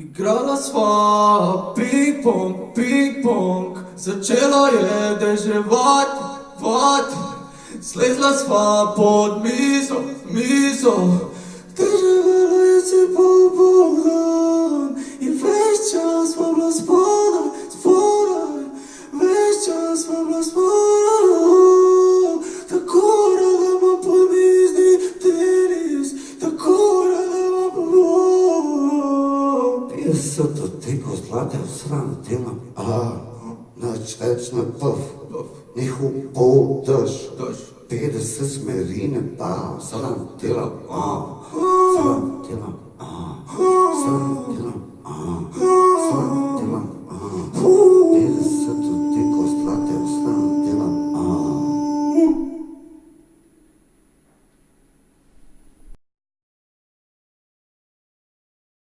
Igrala sva ping pong, začelo je deževati, slezla sva pod mizo, deževalo je se popoldan in ves čas sva bila spodaj, ves čas sva bila spodaj, tako rada imam podmizni tenis, tako rada imam podmizni. So do tega zlate osram delam, nič več ne pov, njihov podaž, 50 smerine pa osram delam,